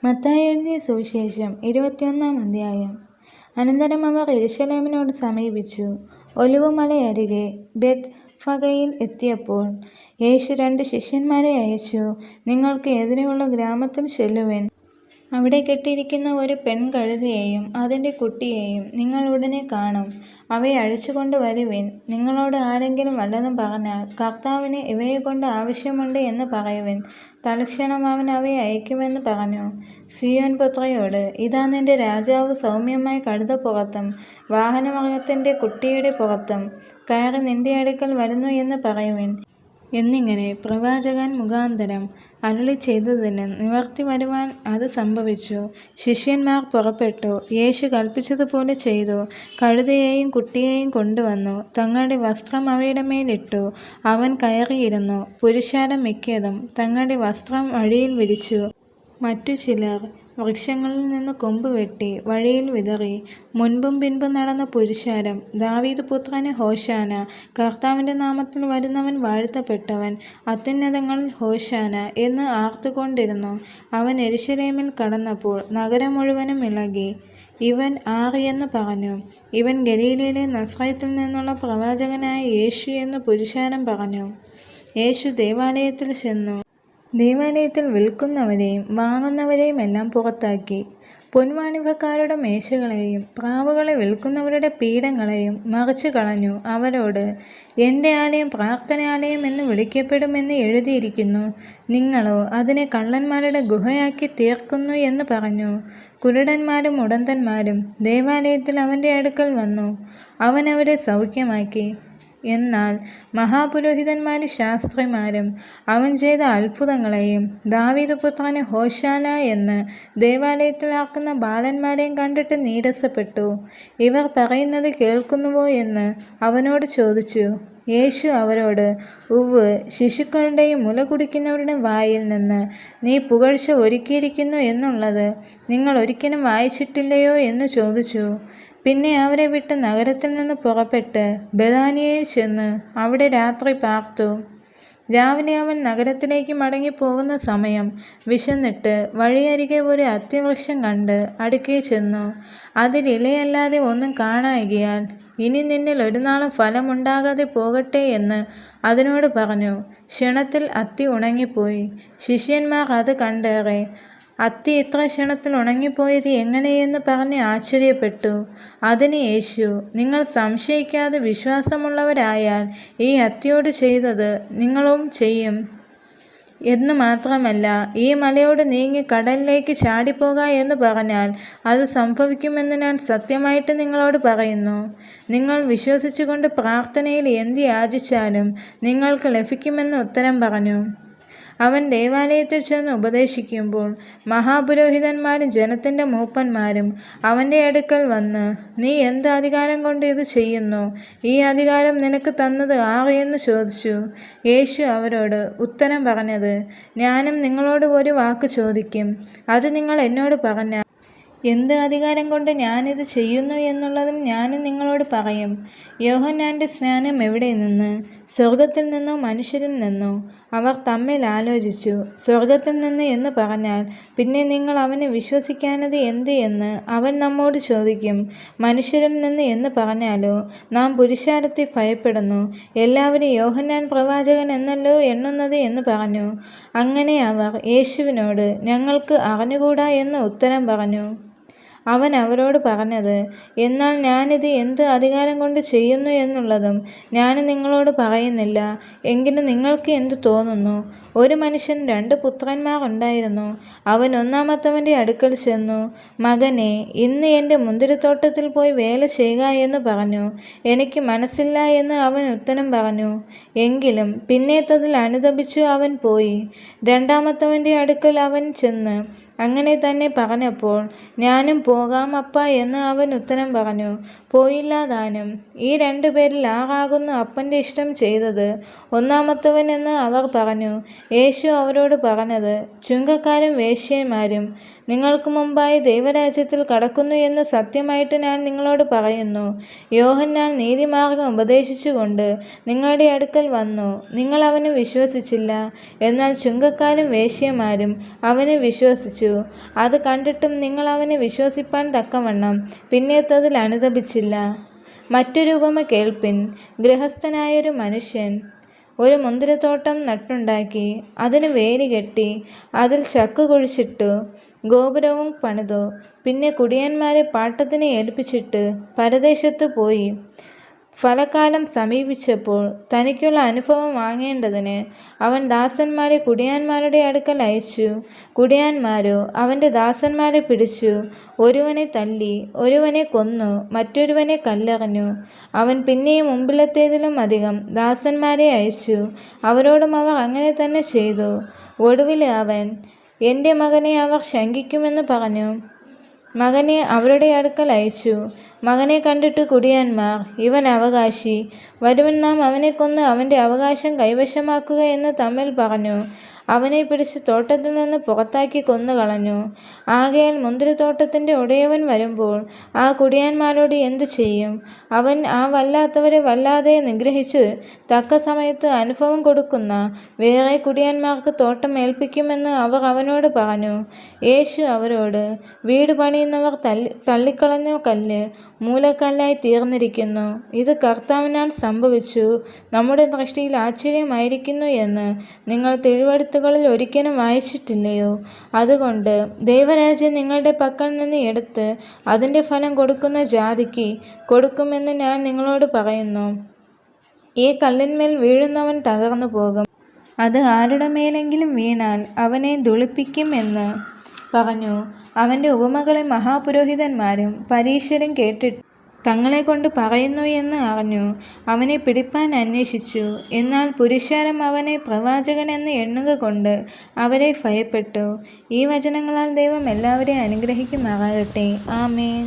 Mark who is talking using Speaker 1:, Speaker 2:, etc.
Speaker 1: മത്തായി എഴുതിയ സുവിശേഷം 21-ാം അധ്യായം. അനന്തരം അവർ യെരുശലേമിനോട് സമീപിച്ചു. ഒലിവുമലയരികെ ബേത്ത്ഫഗയിൽ എത്തിയപ്പോൾ യേശു 2 ശിഷ്യന്മാരെ അയച്ചു. നിങ്ങൾക്ക് എതിരെയുള്ള ഗ്രാമത്തിൽ ചെല്ലുവിൻ. അവിടെ കെട്ടിയിരിക്കുന്ന ഒരു പെൺകഴുതയെയും അതിൻ്റെ കുട്ടിയെയും നിങ്ങൾ ഉടനെ കാണും. അവയെ അഴിച്ചുകൊണ്ട് വരുവിൻ. നിങ്ങളോട് ആരെങ്കിലും വല്ലതും പറഞ്ഞാൽ, കർത്താവിന് ഇവയെക്കൊണ്ട് ആവശ്യമുണ്ട് എന്ന് പറയുവിൻ. തൽക്ഷണം അവൻ അവയെ അയക്കുമെന്ന് പറഞ്ഞു. സീയോൻ പുത്രിയോട്, ഇതാ നിന്റെ രാജാവ് സൗമ്യമായ കഴുതപ്പുറത്തും വാഹനമൃഗത്തിൻ്റെ കുട്ടിയുടെ പുറത്തും കയറി നിന്റെ അടുക്കൽ വരുന്നു എന്ന് പറയുവിൻ. എന്നിങ്ങനെ പ്രവാചകൻ മുഖാന്തരം അരുളി ചെയ്തതിന് നിവർത്തി വരുവാൻ അത് സംഭവിച്ചു. ശിഷ്യന്മാർ പുറപ്പെട്ടു. യേശു കൽപ്പിച്ചതുപോലെ ചെയ്തു. കഴുതയെയും കുട്ടിയെയും കൊണ്ടുവന്നു. തങ്ങളുടെ വസ്ത്രം അവയുടെ മേലിട്ടു. അവൻ കയറിയിരുന്നു. പുരുഷാരം മിക്കതും തങ്ങളുടെ വസ്ത്രം വഴിയിൽ വിരിച്ചു. മറ്റു ചിലർ വൃക്ഷങ്ങളിൽ നിന്ന് കൊമ്പ് വെട്ടി വഴിയിൽ വിതറി. മുൻപും പിൻപും നടന്ന പുരുഷാരം, ദാവീദ് പുത്രന് ഹോശാന, കർത്താവിൻ്റെ നാമത്തിൽ വരുന്നവൻ വാഴ്ത്തപ്പെട്ടവൻ, അത്യുന്നതങ്ങളിൽ ഹോശാന എന്ന് ആർത്തുകൊണ്ടിരുന്നു. അവൻ യെരുശലേമിൽ കടന്നപ്പോൾ നഗരം മുഴുവനും ഇളകി. ഇവൻ ആരെന്ന് പറഞ്ഞു. ഇവൻ ഗലീലയിലെ നസ്രയത്തിൽ നിന്നുള്ള പ്രവാചകനായ യേശു എന്ന് പുരുഷാരം പറഞ്ഞു. യേശു ദേവാലയത്തിൽ ചെന്നു. ദേവാലയത്തിൽ വിൽക്കുന്നവരെയും വാങ്ങുന്നവരെയും എല്ലാം പുറത്താക്കി. പൊൻവാണിഭക്കാരുടെ മേശകളെയും പ്രാവുകളെ വിൽക്കുന്നവരുടെ പീഠങ്ങളെയും മറിച്ചു കളഞ്ഞു. അവരോട്, എൻ്റെ ആലയം പ്രാർത്ഥനാലയം എന്ന് വിളിക്കപ്പെടുമെന്ന് എഴുതിയിരിക്കുന്നു. നിങ്ങളോ അതിനെ കള്ളന്മാരുടെ ഗുഹയാക്കി തീർക്കുന്നു എന്ന് പറഞ്ഞു. കുരുടന്മാരും മുടന്തന്മാരും ദേവാലയത്തിൽ അവൻ്റെ അടുക്കൽ വന്നു. അവൻ അവരെ സൗഖ്യമാക്കി. എന്നാൽ മഹാപുരോഹിതന്മാരും ശാസ്ത്രിമാരും അവൻ ചെയ്ത അത്ഭുതങ്ങളെയും ദാവീദ് പുത്രന് ഹോശാന എന്ന് ദേവാലയത്തിൽ ആക്കുന്ന ബാലന്മാരെയും കണ്ടിട്ട് നീരസപ്പെട്ടു. ഇവർ പറയുന്നത് കേൾക്കുന്നുവോ എന്ന് അവനോട് ചോദിച്ചു. യേശു അവരോട്, ഉവ്വ്, ശിശുക്കളുടെയും മുല കുടിക്കുന്നവരുടെ വായിൽ നിന്ന് നീ പുകഴ്ച ഒരുക്കിയിരിക്കുന്നു എന്നുള്ളത് നിങ്ങൾ ഒരിക്കലും വായിച്ചിട്ടില്ലയോ എന്ന് ചോദിച്ചു. പിന്നെ അവരെ വിട്ട് നഗരത്തിൽ നിന്ന് പുറപ്പെട്ട് ബെഥാനിയയിൽ ചെന്ന് അവിടെ രാത്രി പാർത്തു. രാവിലെ അവൻ നഗരത്തിലേക്ക് മടങ്ങിപ്പോകുന്ന സമയം വിശന്നിട്ട് വഴിയരികെ ഒരു അത്തിവൃക്ഷം കണ്ട് അടുക്കെ ചെന്നു. അതിൽ ഇലയല്ലാതെ ഒന്നും കാണായികയാൽ, ഇനി നിന്നിൽ ഒരു നാളും ഫലമുണ്ടാകാതെ പോകട്ടെ എന്ന് അതിനോട് പറഞ്ഞു. ക്ഷണത്തിൽ അത്തി ഉണങ്ങിപ്പോയി. ശിഷ്യന്മാർ അത് കണ്ടേറെ, അത്തി ഇത്ര ക്ഷണത്തിൽ ഉണങ്ങിപ്പോയത് എങ്ങനെയെന്ന് പറഞ്ഞ് ആശ്ചര്യപ്പെട്ടു. അതിന് യേശു, നിങ്ങൾ സംശയിക്കാതെ വിശ്വാസമുള്ളവരായാൽ ഈ അത്തിയോട് ചെയ്തത് നിങ്ങളും ചെയ്യും എന്ന് മാത്രമല്ല, ഈ മലയോട് നീങ്ങി കടലിലേക്ക് ചാടിപ്പോക എന്ന് പറഞ്ഞാൽ അത് സംഭവിക്കുമെന്ന് ഞാൻ സത്യമായിട്ട് നിങ്ങളോട് പറയുന്നു. നിങ്ങൾ വിശ്വസിച്ചുകൊണ്ട് പ്രാർത്ഥനയിൽ എന്ത് യാചിച്ചാലും നിങ്ങൾക്ക് ലഭിക്കുമെന്ന് ഉത്തരം പറഞ്ഞു. അവൻ ദേവാലയത്തിൽ ചെന്ന് ഉപദേശിക്കുമ്പോൾ മഹാപുരോഹിതന്മാരും ജനത്തിൻ്റെ മൂപ്പന്മാരും അവൻ്റെ അടുക്കൽ വന്ന്, നീ എന്ത് അധികാരം കൊണ്ട് ഇത് ചെയ്യുന്നു? ഈ അധികാരം നിനക്ക് തന്നത് ആര് എന്ന് ചോദിച്ചു. യേശു അവരോട് ഉത്തരം പറഞ്ഞത്, ഞാനും നിങ്ങളോട് ഒരു വാക്ക് ചോദിക്കും. അത് നിങ്ങൾ എന്നോട് പറഞ്ഞാൽ എന്ത് അധികാരം കൊണ്ട് ഞാനിത് ചെയ്യുന്നു എന്നുള്ളതും ഞാനും നിങ്ങളോട് പറയും. യോഹന്നാൻ്റെ സ്നാനം എവിടെ നിന്ന്? സ്വർഗത്തിൽ നിന്നോ മനുഷ്യരിൽ നിന്നോ? അവർ തമ്മിൽ ആലോചിച്ചു. സ്വർഗത്തിൽ നിന്ന് എന്ന് പറഞ്ഞാൽ പിന്നെ നിങ്ങൾ അവനെ വിശ്വസിക്കാനത് എന്ത് എന്ന് അവൻ നമ്മോട് ചോദിക്കും. മനുഷ്യരിൽ നിന്ന് എന്ന് പറഞ്ഞാലോ നാം പുരുഷാരത്തെ ഭയപ്പെടുന്നു. എല്ലാവരും യോഹന്നാൻ പ്രവാചകൻ എന്നല്ലോ എണ്ണുന്നത് എന്ന് പറഞ്ഞു. അങ്ങനെ അവർ യേശുവിനോട്, ഞങ്ങൾക്ക് അറിഞ്ഞുകൂടാ എന്ന് ഉത്തരം പറഞ്ഞു. അവൻ അവരോട് പറഞ്ഞത്, എന്നാൽ ഞാനിത് എന്ത് അധികാരം കൊണ്ട് ചെയ്യുന്നു എന്നുള്ളതും ഞാൻ നിങ്ങളോട് പറയുന്നില്ല. എങ്കിലും നിങ്ങൾക്ക് എന്ത് തോന്നുന്നു? ഒരു മനുഷ്യൻ 2 പുത്രന്മാർ ഉണ്ടായിരുന്നു. അവൻ ഒന്നാമത്തവൻ്റെ അടുക്കൽ ചെന്നു, മകനെ, ഇന്ന് എൻ്റെ മുന്തിരിത്തോട്ടത്തിൽ പോയി വേല ചെയ്യുക എന്ന് പറഞ്ഞു. എനിക്ക് മനസ്സില്ല എന്ന് അവൻ ഉത്തരം പറഞ്ഞു. എങ്കിലും പിന്നേത്തതിൽ അനുതപിച്ചു അവൻ പോയി. രണ്ടാമത്തവൻ്റെ അടുക്കൽ അവൻ ചെന്ന് അങ്ങനെ തന്നെ പറഞ്ഞപ്പോൾ, ഞാനും പോകാം അപ്പ എന്ന് അവൻ ഉത്തരം പറഞ്ഞു. പോയില്ല താനും. ഈ 2 പേരിൽ ആരാകുന്നു അപ്പൻ്റെ ഇഷ്ടം ചെയ്തത്? ഒന്നാമത്തവൻ എന്ന് അവർ പറഞ്ഞു. യേശു അവരോട് പറഞ്ഞത്, ചുങ്കക്കാരും വേശ്യന്മാരും നിങ്ങൾക്ക് മുമ്പായി ദൈവരാജ്യത്തിൽ കടക്കുന്നു എന്ന് സത്യമായിട്ട് ഞാൻ നിങ്ങളോട് പറയുന്നു. യോഹന്നാൻ നീതിമാർഗം ഉപദേശിച്ചുകൊണ്ട് നിങ്ങളുടെ അടുക്കൽ വന്നു. നിങ്ങൾ അവന് വിശ്വസിച്ചില്ല. എന്നാൽ ചുങ്കക്കാരും വേശ്യന്മാരും അവനെ വിശ്വസിച്ചു. അനുദപിച്ചു. അത് കണ്ടിട്ടും നിങ്ങൾ അവനെ വിശ്വസിപ്പാൻ തക്കവണ്ണം പിന്നത്തേതിൽ അനുദപിച്ചില്ല. മറ്റൊരു ഉപമ കേൾപ്പിൻ. ഗൃഹസ്ഥനായൊരു മനുഷ്യൻ ഒരു മുന്തിരിത്തോട്ടം നട്ടുണ്ടാക്കി, അതിന് വേലി കെട്ടി, അതിൽ ചക്ക് കുഴിച്ചിട്ടു, ഗോപുരവും പണിതു. പിന്നെ കുടിയന്മാരെ പാട്ടത്തിന് ഏൽപ്പിച്ചിട്ട് പരദേശത്ത് പോയി. ഫലകാലം സമീപിച്ചപ്പോൾ തനിക്കുള്ള അനുഭവം വാങ്ങേണ്ടതിന് അവൻ ദാസന്മാരെ കുടിയാന്മാരുടെ അടുക്കൽ അയച്ചു. കുടിയാന്മാരോ അവൻ്റെ ദാസന്മാരെ പിടിച്ചു, ഒരുവനെ തല്ലി, ഒരുവനെ കൊന്നു, മറ്റൊരുവനെ കല്ലെറിഞ്ഞു. അവൻ പിന്നെയും മുമ്പിലത്തേതിലും അധികം ദാസന്മാരെ അയച്ചു. അവരോടും അവർ അങ്ങനെ തന്നെ ചെയ്തു. ഒടുവിൽ അവൻ, എൻ്റെ മകനെ അവർ ശങ്കിക്കുമെന്ന് പറഞ്ഞു മകനെ അവരുടെ അടുക്കൽ അയച്ചു. മകനെ കണ്ടിട്ട് കുടിയാന്മാർ, ഇവൻ അവകാശി, വരുവൻ നാം അവനെ കൊന്ന് അവൻ്റെ അവകാശം കൈവശമാക്കുക എന്ന് തമ്മിൽ പറഞ്ഞു. അവനെ പിടിച്ച് തോട്ടത്തിൽ നിന്ന് പുറത്താക്കി കൊന്നുകളഞ്ഞു. ആകയാൽ മുന്തിരിത്തോട്ടത്തിൻ്റെ ഉടയവൻ വരുമ്പോൾ ആ കുടിയാന്മാരോട് എന്തു ചെയ്യും? അവൻ ആ വല്ലാത്തവരെ വല്ലാതെ നിഗ്രഹിച്ച് തക്ക സമയത്ത് അനുഭവം കൊടുക്കുന്ന വേറെ കുടിയാന്മാർക്ക് തോട്ടം ഏൽപ്പിക്കുമെന്ന് അവർ അവനോട് പറഞ്ഞു. യേശു അവരോട്, വീട് പണിയുന്നവർ തള്ളിക്കളഞ്ഞ കല്ല് മൂലക്കല്ലായി തീർന്നിരിക്കുന്നു. ഇത് കർത്താവിനാൽ സംഭവിച്ചു, നമ്മുടെ ദൃഷ്ടിയിൽ ആശ്ചര്യമായിരിക്കുന്നു എന്ന് നിങ്ങൾ തിരുവെഴുത്തുകളിൽ ഒരിക്കലും വായിച്ചിട്ടില്ലയോ? അതുകൊണ്ട് ദൈവരാജ്യം നിങ്ങളുടെ പക്കൽ നിന്ന് എടുത്ത് അതിൻ്റെ ഫലം കൊടുക്കുന്ന ജാതിക്ക് കൊടുക്കുമെന്ന് ഞാൻ നിങ്ങളോട് പറയുന്നു. ഈ കല്ലിന്മേൽ വീഴുന്നവൻ തകർന്നു പോകും. അത് ആരുടെ മേലെങ്കിലും വീണാൽ അവനെ ധൂളിപ്പിക്കും എന്ന് പറഞ്ഞു. അവൻ്റെ ഉപമകളെ മഹാപുരോഹിതന്മാരും പരീശരും കേട്ടിട്ട് തങ്ങളെക്കൊണ്ട് പറയുന്നു എന്ന് അറിഞ്ഞു അവനെ പിടിപ്പാൻ അന്വേഷിച്ചു. എന്നാൽ പുരുഷാരം അവനെ പ്രവാചകനെന്ന് എണ്ണുക കൊണ്ട് അവരെ ഭയപ്പെട്ടു. ഈ വചനങ്ങളാൽ ദൈവം എല്ലാവരെയും അനുഗ്രഹിക്കുമാറാകട്ടെ. ആമേൻ.